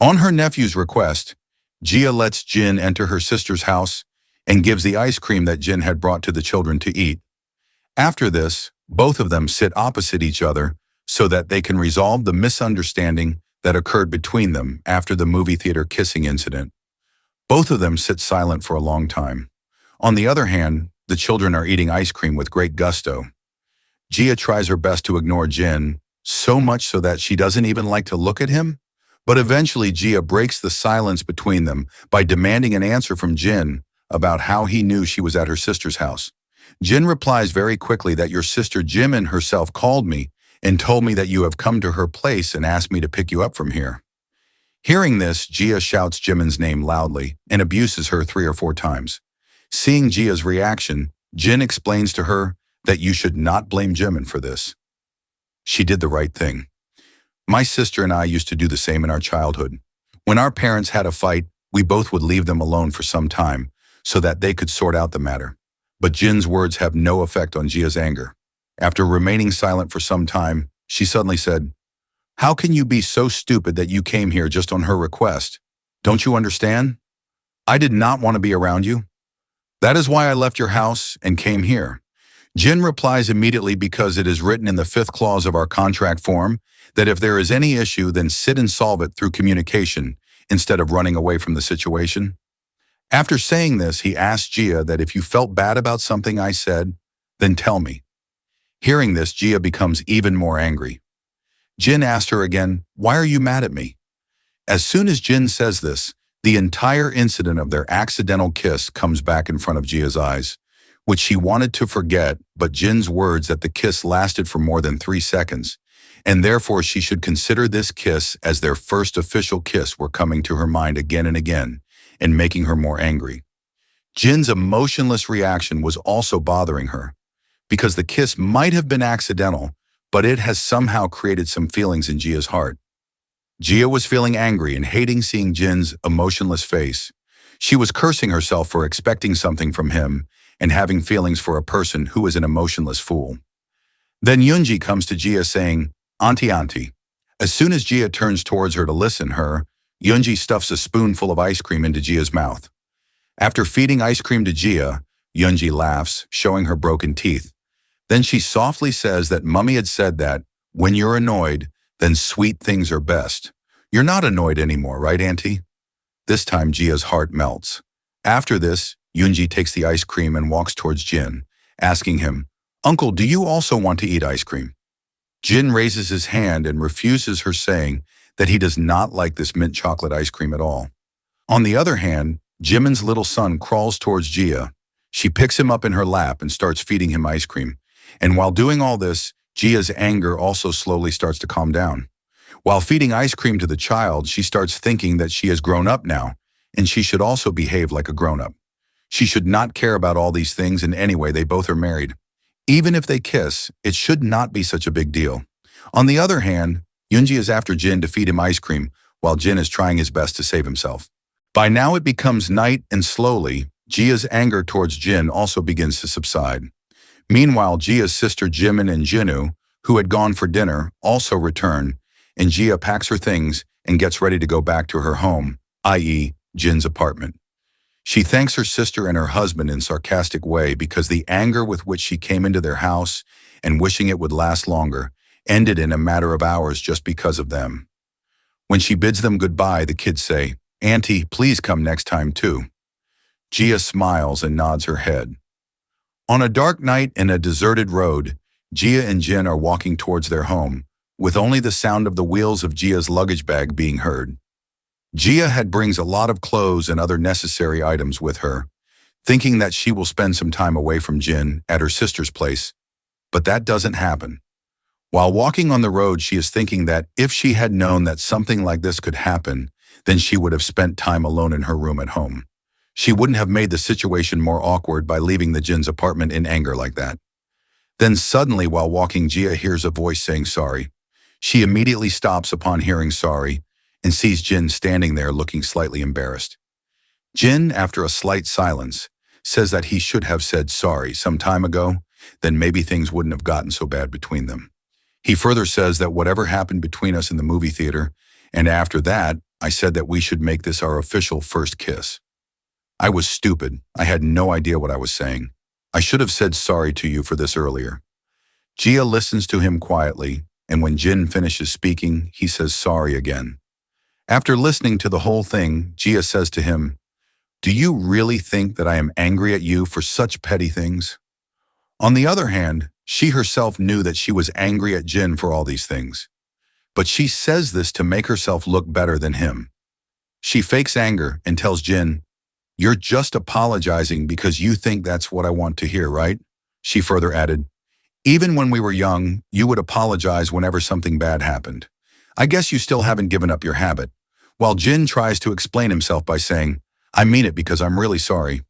On her nephew's request, Gia lets Jin enter her sister's house and gives the ice cream that Jin had brought to the children to eat. After this, both of them sit opposite each other so that they can resolve the misunderstanding that occurred between them after the movie theater kissing incident. Both of them sit silent for a long time. On the other hand, the children are eating ice cream with great gusto. Gia tries her best to ignore Jin, so much so that she doesn't even like to look at him. But eventually Gia breaks the silence between them by demanding an answer from Jin about how he knew she was at her sister's house. Jin replies very quickly that your sister Jimin herself called me and told me that you have come to her place and asked me to pick you up from here. Hearing this, Gia shouts Jimin's name loudly and abuses her 3 or 4 times. Seeing Gia's reaction, Jin explains to her that you should not blame Jimin for this. She did the right thing. My sister and I used to do the same in our childhood. When our parents had a fight, we both would leave them alone for some time so that they could sort out the matter. But Jin's words have no effect on Gia's anger. After remaining silent for some time, she suddenly said, "How can you be so stupid that you came here just on her request? Don't you understand? I did not want to be around you. That is why I left your house and came here." Jin replies immediately because it is written in the 5th clause of our contract form that if there is any issue, then sit and solve it through communication instead of running away from the situation. After saying this, he asked Gia that if you felt bad about something I said, then tell me. Hearing this, Gia becomes even more angry. Jin asked her again, "Why are you mad at me?" As soon as Jin says this, the entire incident of their accidental kiss comes back in front of Gia's eyes, which she wanted to forget, but Jin's words that the kiss lasted for more than 3 seconds, and therefore she should consider this kiss as their first official kiss were coming to her mind again and again, and making her more angry. Jin's emotionless reaction was also bothering her, because the kiss might have been accidental, but it has somehow created some feelings in Gia's heart. Gia was feeling angry and hating seeing Jin's emotionless face. She was cursing herself for expecting something from him and having feelings for a person who is an emotionless fool. Then Yoonji comes to Gia saying, Auntie. As soon as Gia turns towards her to listen her, Yoonji stuffs a spoonful of ice cream into Gia's mouth. After feeding ice cream to Gia, Yoonji laughs, showing her broken teeth. Then she softly says that Mummy had said that, when you're annoyed, then sweet things are best. You're not annoyed anymore, right, Auntie? This time Gia's heart melts. After this, Yoonji takes the ice cream and walks towards Jin, asking him, Uncle, do you also want to eat ice cream? Jin raises his hand and refuses her, saying that he does not like this mint chocolate ice cream at all. On the other hand, Jimin's little son crawls towards Gia. She picks him up in her lap and starts feeding him ice cream. And while doing all this, Gia's anger also slowly starts to calm down. While feeding ice cream to the child, she starts thinking that she has grown up now, and she should also behave like a grown-up. She should not care about all these things, and anyway, they both are married. Even if they kiss, it should not be such a big deal. On the other hand, Yoonji is after Jin to feed him ice cream, while Jin is trying his best to save himself. By now it becomes night, and slowly, Gia's anger towards Jin also begins to subside. Meanwhile, Gia's sister Jimin and Jinu, who had gone for dinner, also return, and Gia packs her things and gets ready to go back to her home, i.e., Jin's apartment. She thanks her sister and her husband in a sarcastic way because the anger with which she came into their house and wishing it would last longer ended in a matter of hours just because of them. When she bids them goodbye, the kids say, Auntie, please come next time too. Gia smiles and nods her head. On a dark night in a deserted road, Gia and Jin are walking towards their home, with only the sound of the wheels of Gia's luggage bag being heard. Gia brings a lot of clothes and other necessary items with her, thinking that she will spend some time away from Jin at her sister's place, but that doesn't happen. While walking on the road, she is thinking that if she had known that something like this could happen, then she would have spent time alone in her room at home. She wouldn't have made the situation more awkward by leaving the Jin's apartment in anger like that. Then suddenly, while walking, Gia hears a voice saying sorry. She immediately stops upon hearing sorry and sees Jin standing there looking slightly embarrassed. Jin, after a slight silence, says that he should have said sorry some time ago, then maybe things wouldn't have gotten so bad between them. He further says that whatever happened between us in the movie theater, and after that, I said that we should make this our official first kiss. I was stupid. I had no idea what I was saying. I should have said sorry to you for this earlier. Gia listens to him quietly, and when Jin finishes speaking, he says sorry again. After listening to the whole thing, Gia says to him, "Do you really think that I am angry at you for such petty things?" On the other hand, she herself knew that she was angry at Jin for all these things. But she says this to make herself look better than him. She fakes anger and tells Jin, "You're just apologizing because you think that's what I want to hear, right?" She further added, "Even when we were young, you would apologize whenever something bad happened. I guess you still haven't given up your habit." While Jin tries to explain himself by saying, "I mean it because I'm really sorry."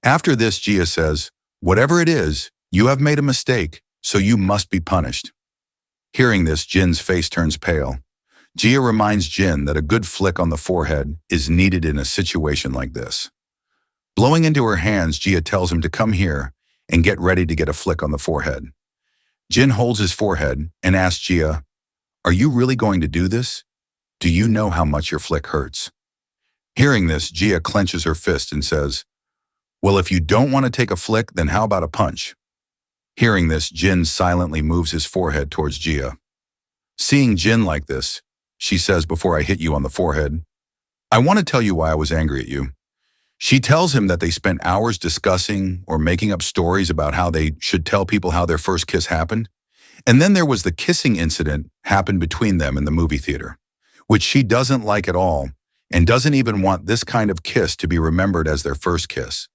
After this, Gia says, "Whatever it is, you have made a mistake, so you must be punished." Hearing this, Jin's face turns pale. Gia reminds Jin that a good flick on the forehead is needed in a situation like this. Blowing into her hands, Gia tells him to come here and get ready to get a flick on the forehead. Jin holds his forehead and asks Gia, "Are you really going to do this? Do you know how much your flick hurts?" Hearing this, Gia clenches her fist and says, "Well, if you don't want to take a flick, then how about a punch?" Hearing this, Jin silently moves his forehead towards Gia. Seeing Jin like this, she says, "Before I hit you on the forehead, I want to tell you why I was angry at you." She tells him that they spent hours discussing or making up stories about how they should tell people how their first kiss happened. And then there was the kissing incident happened between them in the movie theater, which she doesn't like at all and doesn't even want this kind of kiss to be remembered as their first kiss.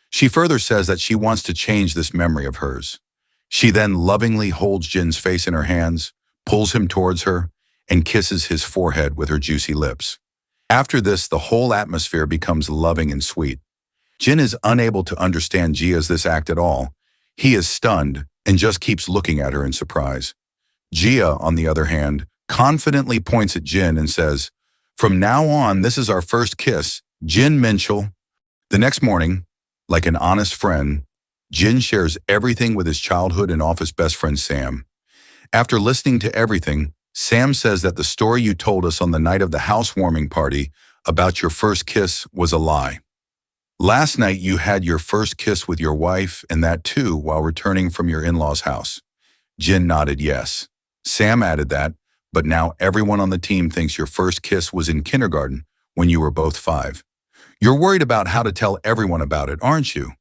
She further says that she wants to change this memory of hers. She then lovingly holds Jin's face in her hands, pulls him towards her, and kisses his forehead with her juicy lips. After this, the whole atmosphere becomes loving and sweet. Jin is unable to understand Gia's this act at all. He is stunned and just keeps looking at her in surprise. Gia, on the other hand, confidently points at Jin and says, "From now on, this is our first kiss, Jin Minchul." The next morning, like an honest friend, Jin shares everything with his childhood and office best friend Sam. After listening to everything, Sam says that the story you told us on the night of the housewarming party about your first kiss was a lie. Last night you had your first kiss with your wife, and that too while returning from your in-laws' house. Jin nodded yes. Sam added that, but now everyone on the team thinks your first kiss was in kindergarten when you were both 5. You're worried about how to tell everyone about it, aren't you?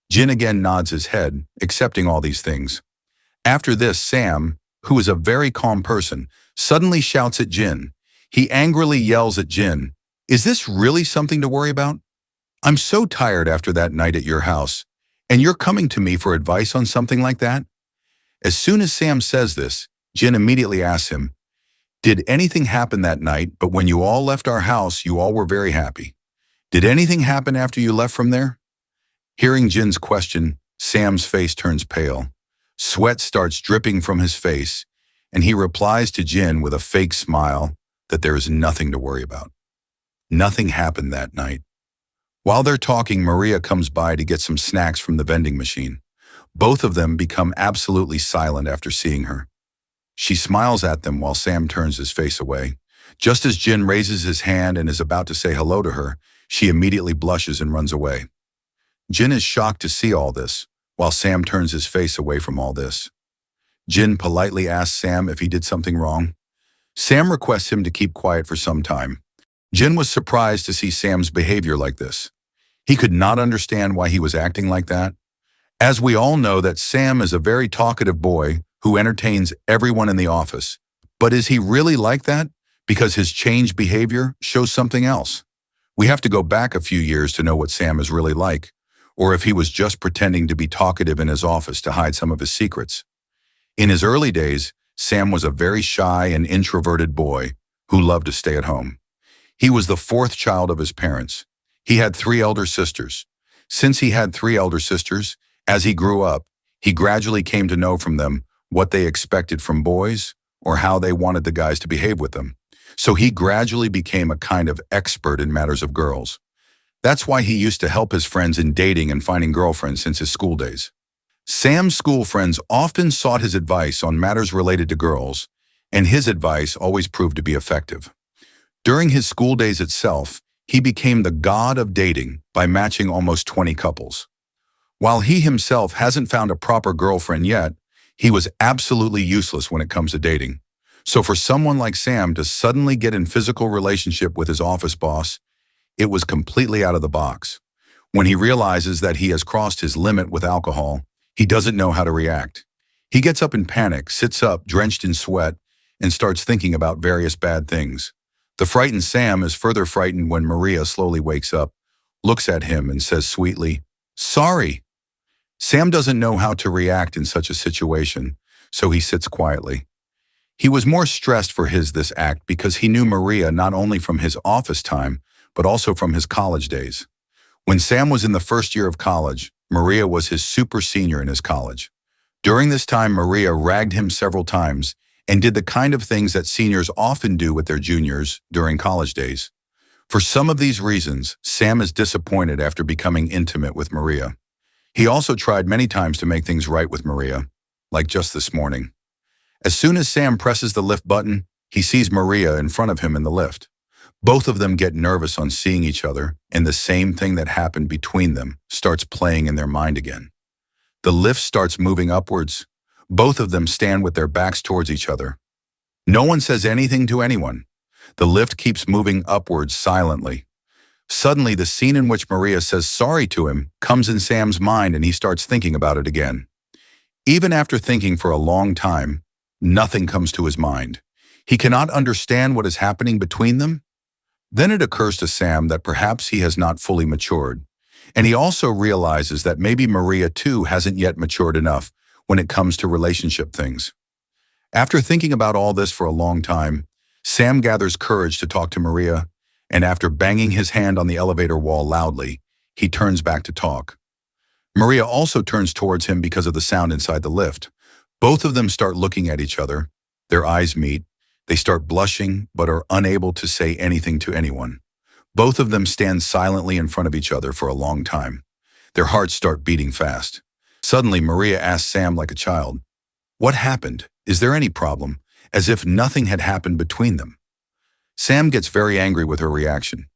Jin again nods his head, accepting all these things. After this, Sam, who is a very calm person, suddenly shouts at Jin. He angrily yells at Jin, "Is this really something to worry about? I'm so tired after that night at your house, and you're coming to me for advice on something like that?" As soon as Sam says this, Jin immediately asks him, "Did anything happen that night, but when you all left our house, you all were very happy? Did anything happen after you left from there?" Hearing Jin's question, Sam's face turns pale. Sweat starts dripping from his face, and he replies to Jin with a fake smile that there is nothing to worry about. Nothing happened that night. While they're talking, Maria comes by to get some snacks from the vending machine. Both of them become absolutely silent after seeing her. She smiles at them while Sam turns his face away. Just as Jin raises his hand and is about to say hello to her, she immediately blushes and runs away. Jin is shocked to see all this, while Sam turns his face away from all this. Jin politely asks Sam if he did something wrong. Sam requests him to keep quiet for some time. Jin was surprised to see Sam's behavior like this. He could not understand why he was acting like that. As we all know that Sam is a very talkative boy who entertains everyone in the office. But is he really like that? Because his changed behavior shows something else. We have to go back a few years to know what Sam is really like, or if he was just pretending to be talkative in his office to hide some of his secrets. In his early days, Sam was a very shy and introverted boy who loved to stay at home. He was the 4th child of his parents. He had 3 elder sisters. Since he had 3 elder sisters, as he grew up, he gradually came to know from them what they expected from boys or how they wanted the guys to behave with them. So he gradually became a kind of expert in matters of girls. That's why he used to help his friends in dating and finding girlfriends since his school days. Sam's school friends often sought his advice on matters related to girls, and his advice always proved to be effective. During his school days itself, he became the god of dating by matching almost 20 couples. While he himself hasn't found a proper girlfriend yet, he was absolutely useless when it comes to dating. So for someone like Sam to suddenly get in physical relationship with his office boss, it was completely out of the box. When he realizes that he has crossed his limit with alcohol, he doesn't know how to react. He gets up in panic, sits up, drenched in sweat, and starts thinking about various bad things. The frightened Sam is further frightened when Maria slowly wakes up, looks at him, and says sweetly, "Sorry." Sam doesn't know how to react in such a situation, so he sits quietly. He was more stressed for this act because he knew Maria not only from his office time, but also from his college days. When Sam was in the first year of college, Maria was his super senior in his college. During this time, Maria ragged him several times and did the kind of things that seniors often do with their juniors during college days. For some of these reasons, Sam is disappointed after becoming intimate with Maria. He also tried many times to make things right with Maria, like just this morning. As soon as Sam presses the lift button, he sees Maria in front of him in the lift. Both of them get nervous on seeing each other, and the same thing that happened between them starts playing in their mind again. The lift starts moving upwards. Both of them stand with their backs towards each other. No one says anything to anyone. The lift keeps moving upwards silently. Suddenly, the scene in which Maria says sorry to him comes in Sam's mind, and he starts thinking about it again. Even after thinking for a long time, nothing comes to his mind. He cannot understand what is happening between them. Then it occurs to Sam that perhaps he has not fully matured, and he also realizes that maybe Maria too hasn't yet matured enough when it comes to relationship things. After thinking about all this for a long time, Sam gathers courage to talk to Maria, and after banging his hand on the elevator wall loudly, he turns back to talk. Maria also turns towards him because of the sound inside the lift. Both of them start looking at each other. Their eyes meet. They start blushing, but are unable to say anything to anyone. Both of them stand silently in front of each other for a long time. Their hearts start beating fast. Suddenly, Maria asks Sam like a child, "What happened? Is there any problem?" As if nothing had happened between them. Sam gets very angry with her reaction.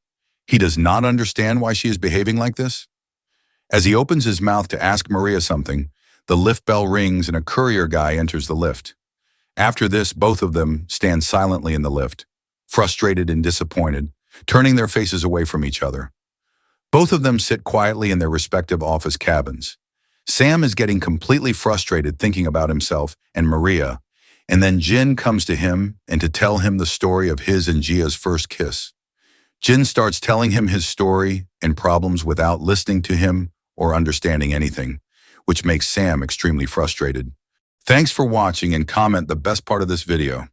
He does not understand why she is behaving like this. As he opens his mouth to ask Maria something, the lift bell rings and a courier guy enters the lift. After this, both of them stand silently in the lift, frustrated and disappointed, turning their faces away from each other. Both of them sit quietly in their respective office cabins. Sam is getting completely frustrated thinking about himself and Maria, and then Jin comes to him and to tell him the story of his and Jia's first kiss. Jin starts telling him his story and problems without listening to him or understanding anything, which makes Sam extremely frustrated. Thanks for watching, and comment the best part of this video.